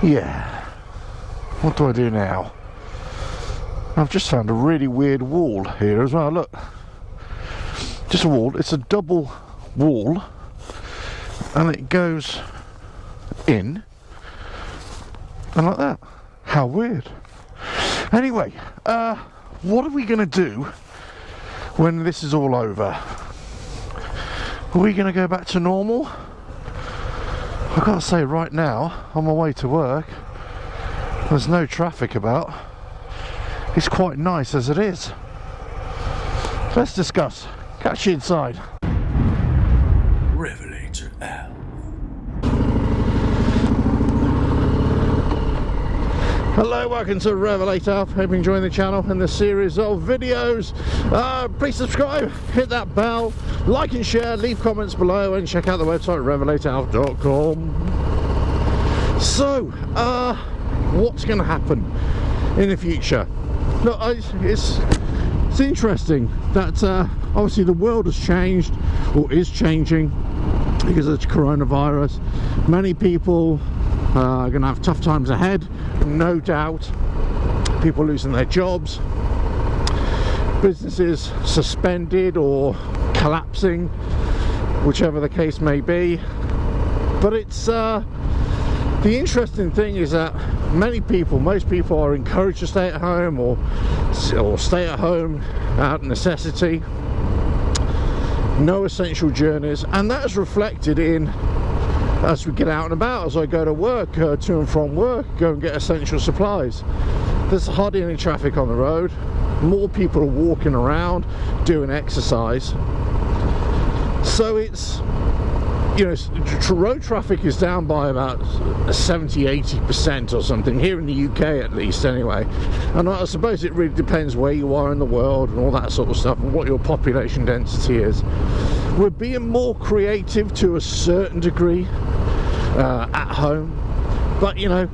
Yeah. What do I do now? I've just found a really weird wall here as well. Look. Just a wall. It's a double wall. And it goes in. And like that. How weird. Anyway, what are we going to do when this is all over? Are we going to go back to normal? I've got to say right now, on my way to work, there's no traffic about. It's quite nice as it is. Let's discuss. Catch you inside. RevelatorAlf. Hello, welcome to RevelatorAlf. Hope you're enjoying the channel and the series of videos. Please subscribe, hit that bell, like and share, leave comments below, and check out the website RevelatorAlf.com. So, what's going to happen in the future? Look, it's interesting that obviously the world has changed, or is changing, because of the coronavirus. Many people are going to have tough times ahead, no doubt. People losing their jobs, businesses suspended or collapsing, whichever the case may be. But it's the interesting thing is that most people are encouraged to stay at home or stay at home out of necessity. No essential journeys, and that is reflected in, as we get out and about, as I go to work, to and from work, go and get essential supplies. There's hardly any traffic on the road. More people are walking around doing exercise. So it's, you know, road traffic is down by about 70-80% or something, here in the UK at least anyway. And I suppose it really depends where you are in the world and all that sort of stuff, and what your population density is. We're being more creative to a certain degree at home, but you know,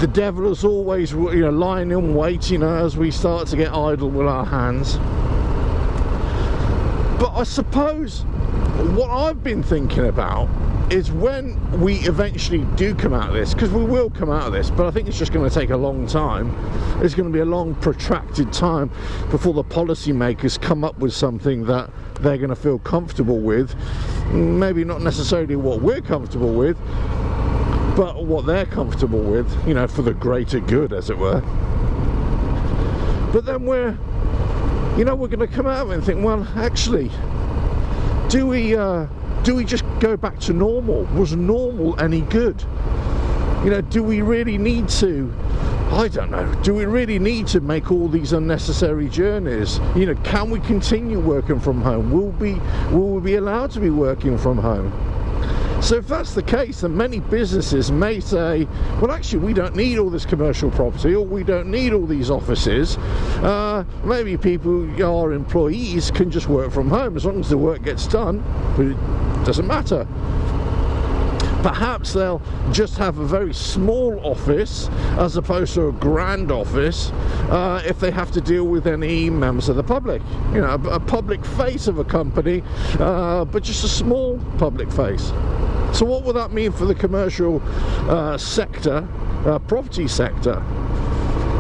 the devil is always, you know, lying in wait, you know, as we start to get idle with our hands. But I suppose what I've been thinking about is when we eventually do come out of this, because we will come out of this, but I think it's just going to take a long time. It's going to be a long, protracted time before the policymakers come up with something that they're going to feel comfortable with. Maybe not necessarily what we're comfortable with, but what they're comfortable with, you know, for the greater good, as it were. But then we're going to come out of it and think, well, actually, do we just go back to normal? Was normal any good? You know, do we really need to, I don't know, do we really need to make all these unnecessary journeys? You know, can we continue working from home? Will we be allowed to be working from home? So if that's the case, then many businesses may say, well, actually, we don't need all this commercial property, or we don't need all these offices. Maybe people, our employees, can just work from home as long as the work gets done, but it doesn't matter. Perhaps they'll just have a very small office as opposed to a grand office if they have to deal with any members of the public. You know, a public face of a company, but just a small public face. So what would that mean for the commercial sector, property sector?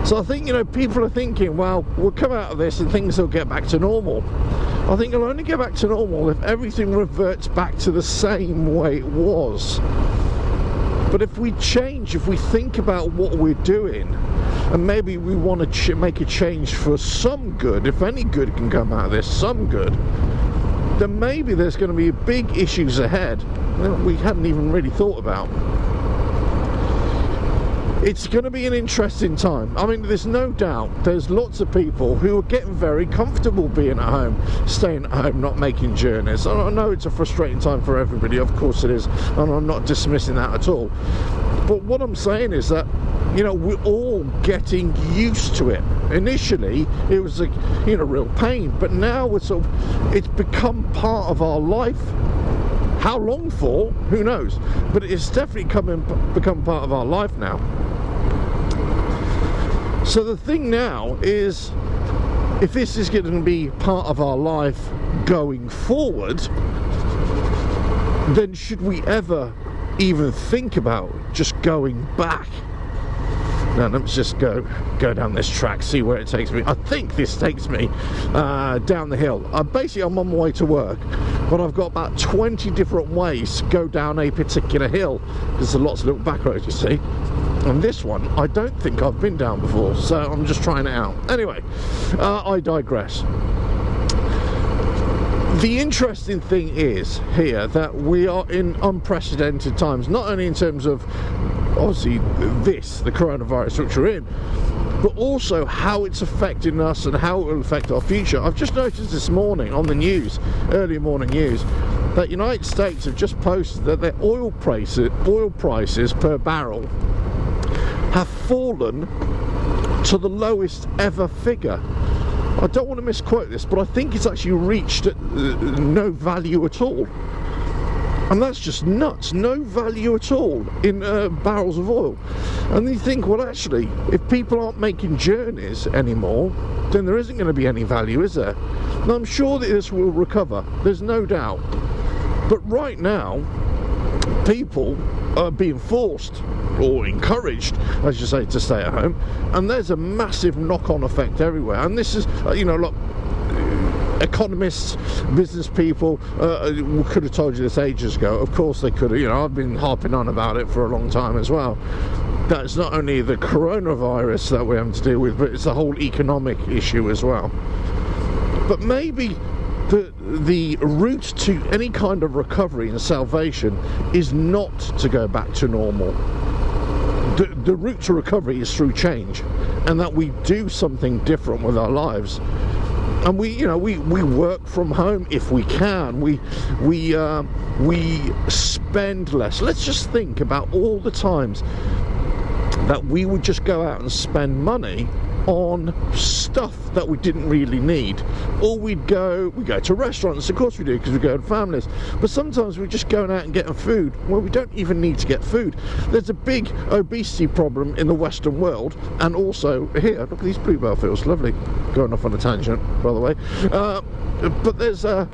So I think, you know, people are thinking, well, we'll come out of this and things will get back to normal. I think it'll only get back to normal if everything reverts back to the same way it was. But if we change, if we think about what we're doing, and maybe we want to make a change for some good, if any good can come out of this, some good, then maybe there's going to be big issues ahead that we hadn't even really thought about. It's going to be an interesting time. I mean, there's no doubt there's lots of people who are getting very comfortable being at home, staying at home, not making journeys. I know it's a frustrating time for everybody, of course it is, and I'm not dismissing that at all. But what I'm saying is that, you know, we're all getting used to it. Initially, it was a, you know, real pain, but now it's become part of our life. How long for? Who knows? But it's definitely become part of our life now. So the thing now is, if this is going to be part of our life going forward, then should we ever even think about just going back? Now let's just go down this track, see where it takes me. I think this takes me down the hill. Basically I'm on my way to work, but I've got about 20 different ways to go down a particular hill. There's lots of little back roads, you see. And this one, I don't think I've been down before, so I'm just trying it out. Anyway, I digress. The interesting thing is here that we are in unprecedented times, not only in terms of obviously the coronavirus which we're in, but also how it's affecting us and how it will affect our future. I've just noticed this morning on the news, early morning news, that United States have just posted that their oil prices per barrel have fallen to the lowest ever figure. I don't want to misquote this, but I think it's actually reached no value at all. And that's just nuts. No value at all in barrels of oil. And you think, well, actually, if people aren't making journeys anymore, then there isn't going to be any value, is there? And I'm sure that this will recover. There's no doubt. But right now, people are being forced or encouraged, I should say, to stay at home. And there's a massive knock-on effect everywhere. And this is, look, economists, business people could have told you this ages ago. Of course they could have. I've been harping on about it for a long time as well. That's not only the coronavirus that we're having to deal with, but it's the whole economic issue as well. But maybe the route to any kind of recovery and salvation is not to go back to normal. The route to recovery is through change, and that we do something different with our lives. And we work from home if we can. We spend less. Let's just think about all the times that we would just go out and spend money on stuff that we didn't really need. Or we go to restaurants, of course we do, because we go to families, but sometimes we're just going out and getting food where we don't even need to get food. There's a big obesity problem in the Western world, and also here. Look at these bluebell fields, lovely. Going off on a tangent, by the way. But there's a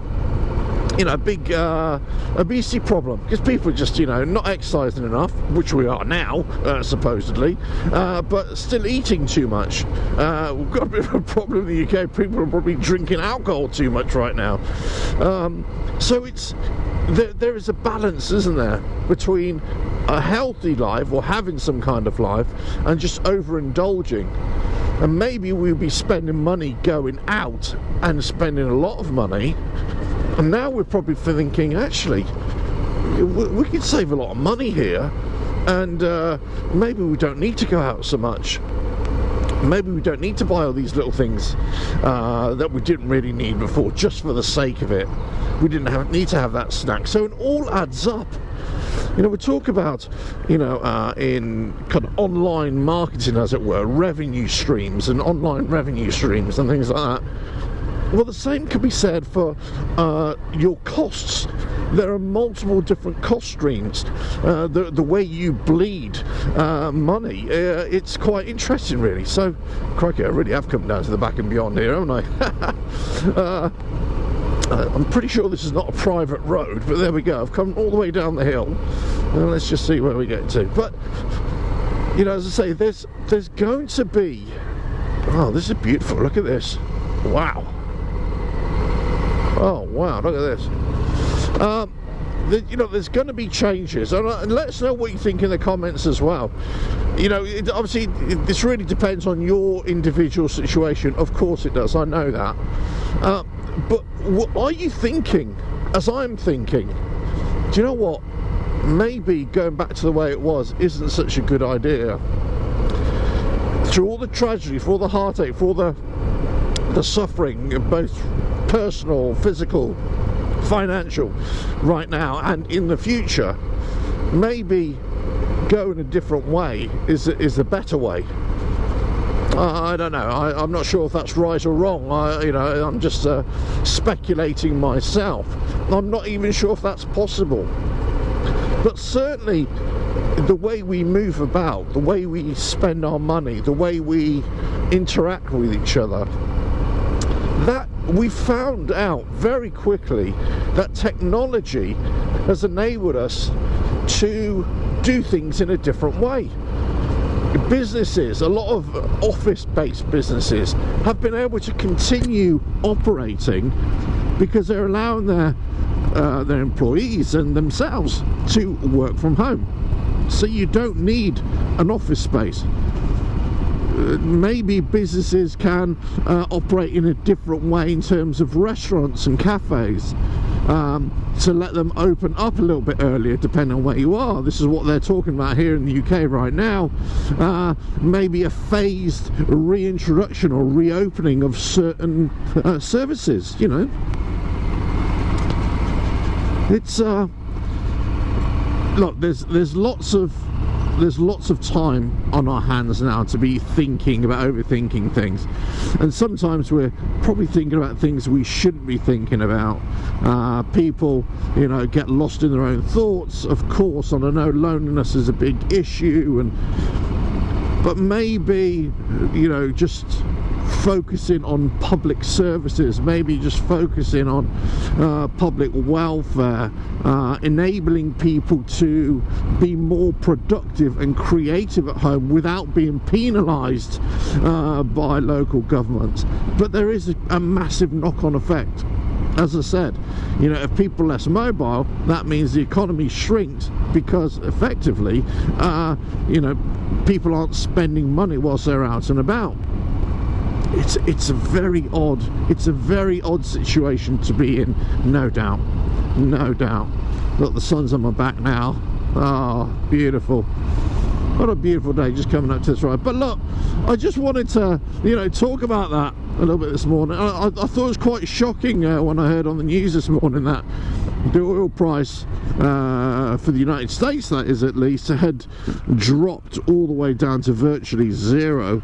big obesity problem because people are just not exercising enough, which we are now supposedly, but still eating too much. We've got a bit of a problem in the UK. People are probably drinking alcohol too much right now. So there is a balance, isn't there, between a healthy life or having some kind of life and just overindulging. And maybe we'll be spending money going out and spending a lot of money. And now we're probably thinking, actually, we could save a lot of money here, and maybe we don't need to go out so much. Maybe we don't need to buy all these little things that we didn't really need before, just for the sake of it. We didn't need to have that snack. So it all adds up. We talk about, in kind of online marketing, as it were, revenue streams and online revenue streams and things like that. Well, the same could be said for your costs. There are multiple different cost streams. The way you bleed money, it's quite interesting, really. So, crikey, I really have come down to the back and beyond here, haven't I? I'm pretty sure this is not a private road, but there we go. I've come all the way down the hill, and let's just see where we get to. But, as I say, there's going to be... Oh, this is beautiful. Look at this. Wow. Oh wow, look at this. There's going to be changes, and let us know what you think in the comments as well. Obviously this really depends on your individual situation. Of course it does, I know that. But what are you thinking as I'm thinking? Do you know what? Maybe going back to the way it was isn't such a good idea. Through all the tragedy, for all the heartache, for all the suffering, both personal, physical, financial, right now and in the future, maybe going a different way is the better way. I don't know. I'm not sure if that's right or wrong. I'm just speculating myself. I'm not even sure if that's possible. But certainly, the way we move about, the way we spend our money, the way we interact with each other, that we found out very quickly that technology has enabled us to do things in a different way. Businesses, a lot of office-based businesses, have been able to continue operating because they're allowing their employees and themselves to work from home. So you don't need an office space. Maybe businesses can operate in a different way in terms of restaurants and cafes, to let them open up a little bit earlier depending on where you are. This is what they're talking about here in the UK right now. Maybe a phased reintroduction or reopening of certain services, you know. It's look, there's lots of time on our hands now to be thinking about overthinking things, and sometimes we're probably thinking about things we shouldn't be thinking about. People, you know, get lost in their own thoughts. Of course, and I know loneliness is a big issue, but maybe, you know, just focusing on public services, maybe just focusing on public welfare, enabling people to be more productive and creative at home without being penalised by local governments. But there is a massive knock-on effect. As I said, you know, if people are less mobile, that means the economy shrinks, because effectively, you know, people aren't spending money whilst they're out and about. It's a very odd situation to be in, no doubt. Look, the sun's on my back now. Oh, beautiful. What a beautiful day just coming up to this ride. But look, I just wanted to, you know, talk about that a little bit this morning. I thought it was quite shocking when I heard on the news this morning that the oil price for the United States, that is at least, had dropped all the way down to virtually zero.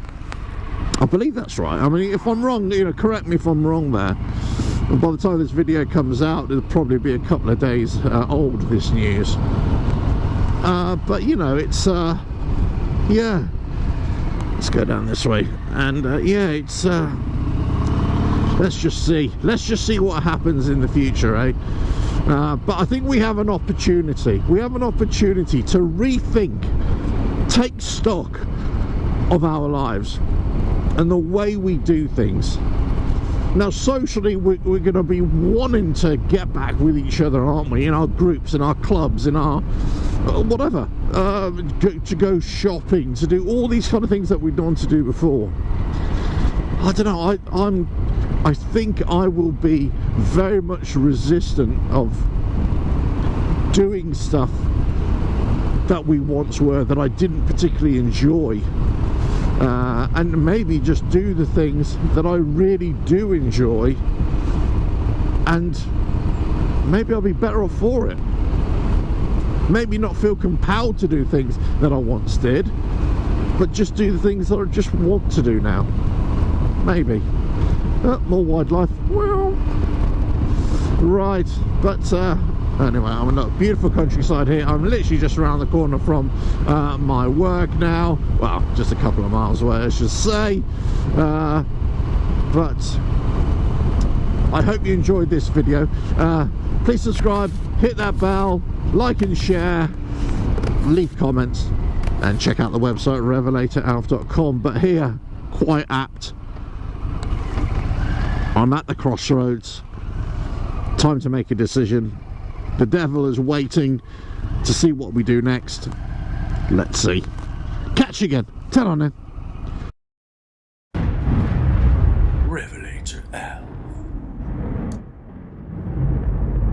I believe that's right. I mean, if I'm wrong, you know, correct me if I'm wrong there. And by the time this video comes out, it'll probably be a couple of days old, this news. But you know, it's yeah, let's go down this way, and yeah, it's let's just see what happens in the future, eh? But I think we have an opportunity to rethink, take stock of our lives and the way we do things. Now, socially, we're going to be wanting to get back with each other, aren't we? In our groups, in our clubs, in our whatever, to go shopping, to do all these kind of things that we'd want to do before. I don't know. I think I will be very much resistant of doing stuff that we once were, that I didn't particularly enjoy. And maybe just do the things that I really do enjoy, and maybe I'll be better off for it. Maybe not feel compelled to do things that I once did, but just do the things that I just want to do now. Maybe. More wildlife. Well, right, but anyway, I'm in a beautiful countryside here. I'm literally just around the corner from my work now. Well, just a couple of miles away, I should say. But I hope you enjoyed this video. Please subscribe, hit that bell, like and share, leave comments, and check out the website RevelatorAlf.com. But here, quite apt, I'm at the crossroads. Time to make a decision. The devil is waiting to see what we do next. Let's see. Catch you again. Ta-ra now. RevelatorAlf.